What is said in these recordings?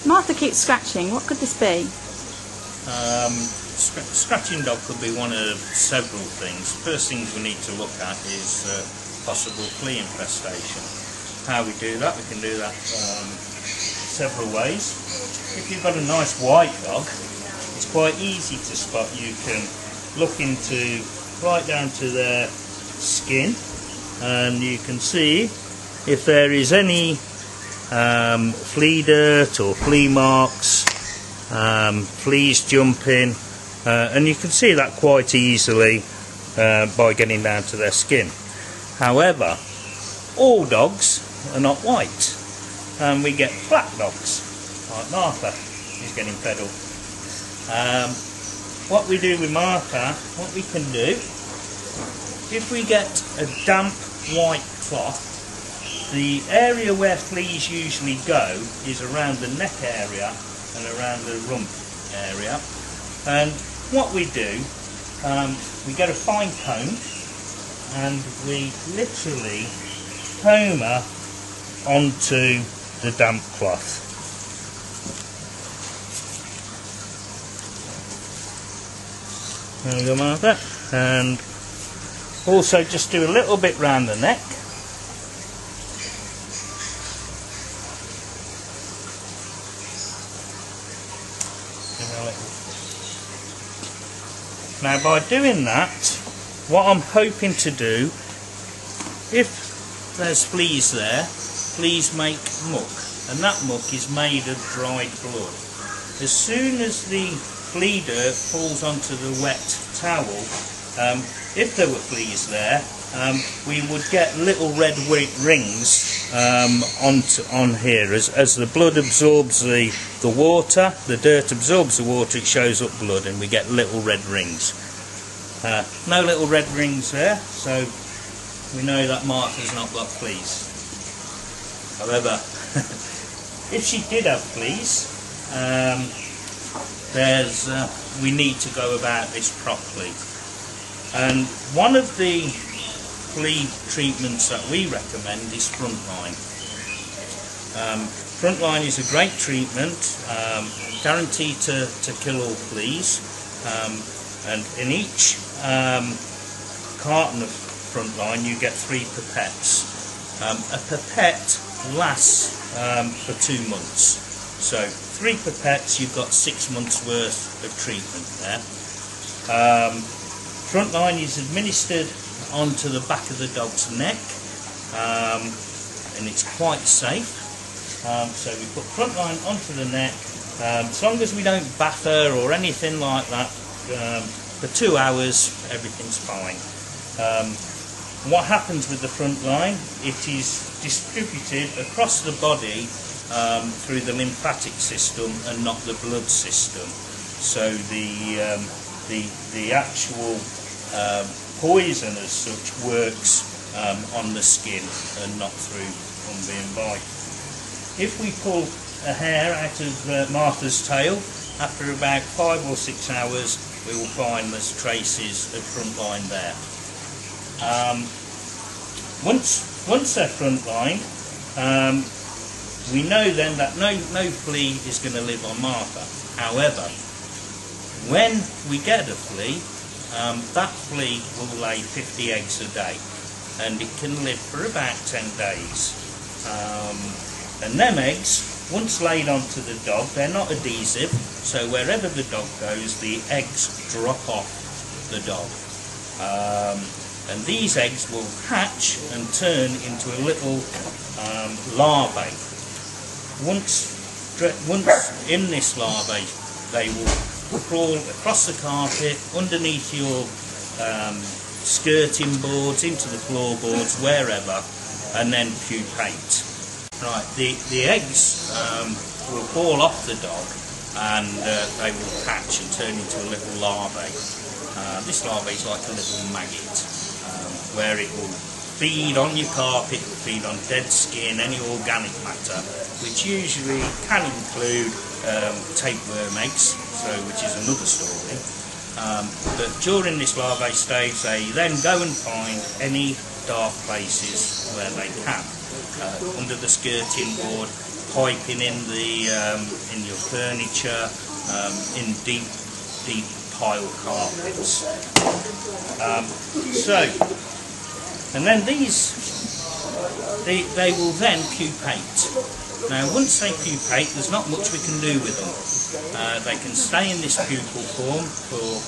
Martha keeps scratching. What could this be? Scratching dog could be one of several things. First things we need to look at is possible flea infestation. How we do that? We can do that several ways. If you've got a nice white dog, it's quite easy to spot. You can look into right down to their skin, and you can see if there is any flea dirt or flea marks, fleas jumping, and you can see that quite easily by getting down to their skin. However, all dogs are not white, and we get black dogs, like Martha is getting fed up. What we do with Martha, what we can do, if we get a damp white cloth, the area where fleas usually go is around the neck area and around the rump area. And what we do, we get a fine comb and we literally comb her onto the damp cloth. There we go, Martha. And also just do a little bit round the neck. Now by doing that, what I'm hoping to do, if there's fleas there, fleas make muck, and that muck is made of dried blood. As soon as the flea dirt falls onto the wet towel, if there were fleas there, we would get little red rings on here. As the blood absorbs the water, the dirt absorbs the water, it shows up blood and we get little red rings. No little red rings there, so we know that Martha's not got fleas. However, if she did have fleas, we need to go about this properly. And one of the flea treatments that we recommend is Frontline. Frontline is a great treatment, guaranteed to kill all fleas, and in each carton of Frontline you get 3 pipettes. A pipette lasts for 2 months, so 3 pipettes, you've got 6 months worth of treatment there. Frontline is administered onto the back of the dog's neck, and it's quite safe. So we put Frontline onto the neck. As long as we don't bath her or anything like that, for 2 hours everything's fine. What happens with the Frontline? It is distributed across the body through the lymphatic system and not the blood system. So the actual poison as such works on the skin and not through being bite. If we pull a hair out of Martha's tail, after about 5 or 6 hours we will find there's traces of Frontline there. Once they're Frontline, we know then that no flea is going to live on Martha. However, when we get a flea, that flea will lay 50 eggs a day, and it can live for about 10 days. And them eggs, once laid onto the dog, they're not adhesive, so wherever the dog goes, the eggs drop off the dog. And these eggs will hatch and turn into a little larvae. Once in this larvae, they will crawl across the carpet, underneath your skirting boards, into the floorboards, wherever, and then pupate. Right, the eggs will fall off the dog, and they will hatch and turn into a little larvae. This larvae is like a little maggot, where it will feed on your carpet, feed on dead skin, any organic matter, which usually can include tapeworm eggs, which is another story. But during this larvae stage, they then go and find any dark places where they can, under the skirting board, piping in the in your furniture, in deep pile carpets. And then these, they will then pupate. Now once they pupate, there's not much we can do with them. They can stay in this pupal form for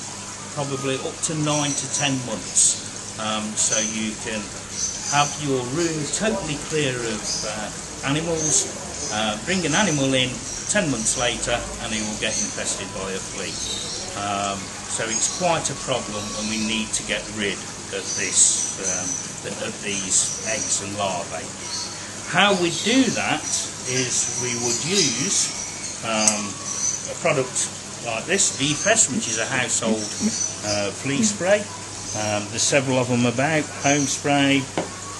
probably up to 9 to 10 months. So you can have your room totally clear of animals, bring an animal in 10 months later and it will get infested by a flea. So it's quite a problem, and we need to get rid of this, of these eggs and larvae. How we do that is we would use a product like this, Defest, which is a household flea spray. There's several of them about, home spray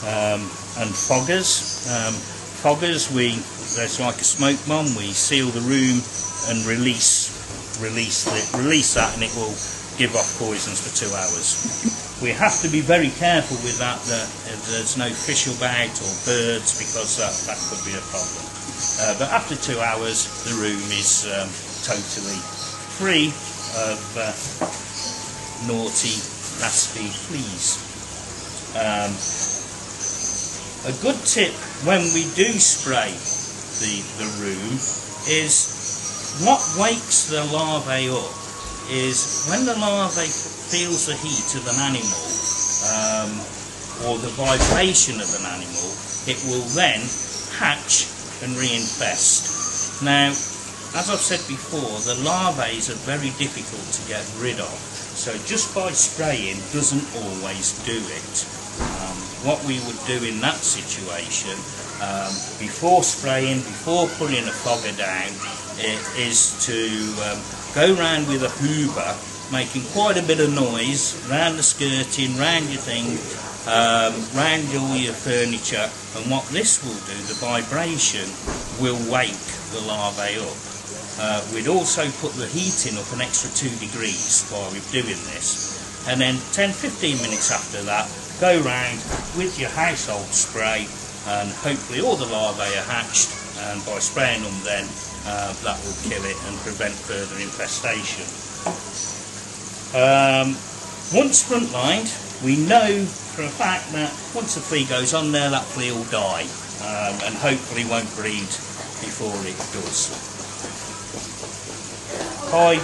and foggers. Foggers, there's like a smoke bomb, we seal the room and release that, and it will give off poisons for 2 hours. We have to be very careful with that there's no fish about or birds, because that could be a problem. But after 2 hours the room is totally free of naughty, nasty fleas. A good tip when we do spray the room is, what wakes the larvae up is when the larvae feels the heat of an animal or the vibration of an animal, it will then hatch and reinfest. Now, as I've said before, the larvae are very difficult to get rid of, so just by spraying doesn't always do it. What we would do in that situation, before spraying, before putting a fogger down, is to go round with a hoover, making quite a bit of noise round the skirting, round your thing, round all your furniture, and what this will do, the vibration will wake the larvae up. We'd also put the heating up an extra 2 degrees while we're doing this, and then 10-15 minutes after that, go round with your household spray, and hopefully all the larvae are hatched, and by spraying them then, that will kill it and prevent further infestation. Once front-lined, we know for a fact that once a flea goes on there, that flea will die, and hopefully won't breed before it does. By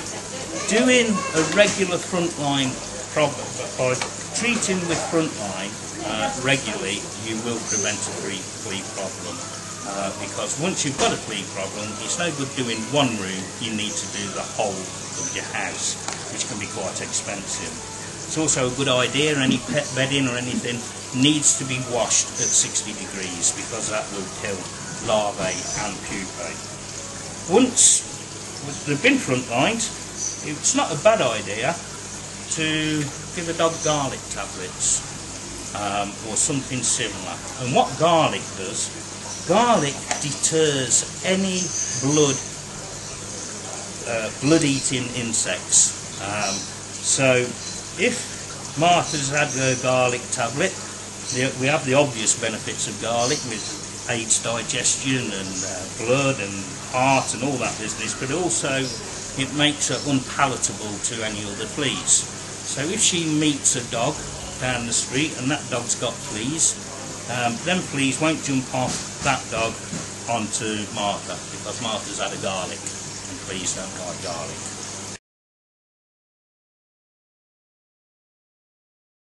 doing a regular front-line problem, by treating with front-line regularly, you will prevent a flea problem. Because once you've got a flea problem, it's no good doing one room, you need to do the whole of your house, which can be quite expensive. It's also a good idea, any pet bedding or anything needs to be washed at 60 degrees, because that will kill larvae and pupae. Once they've been front-lined, it's not a bad idea to give a dog garlic tablets or something similar. And what garlic does, garlic deters any blood-eating insects. So if Martha's had her garlic tablet, we have the obvious benefits of garlic with aids digestion and blood and heart and all that business, but also it makes her unpalatable to any other fleas. So if she meets a dog down the street and that dog's got fleas, them fleas won't jump off that dog onto Martha, because Martha's had a garlic, and fleas don't like garlic.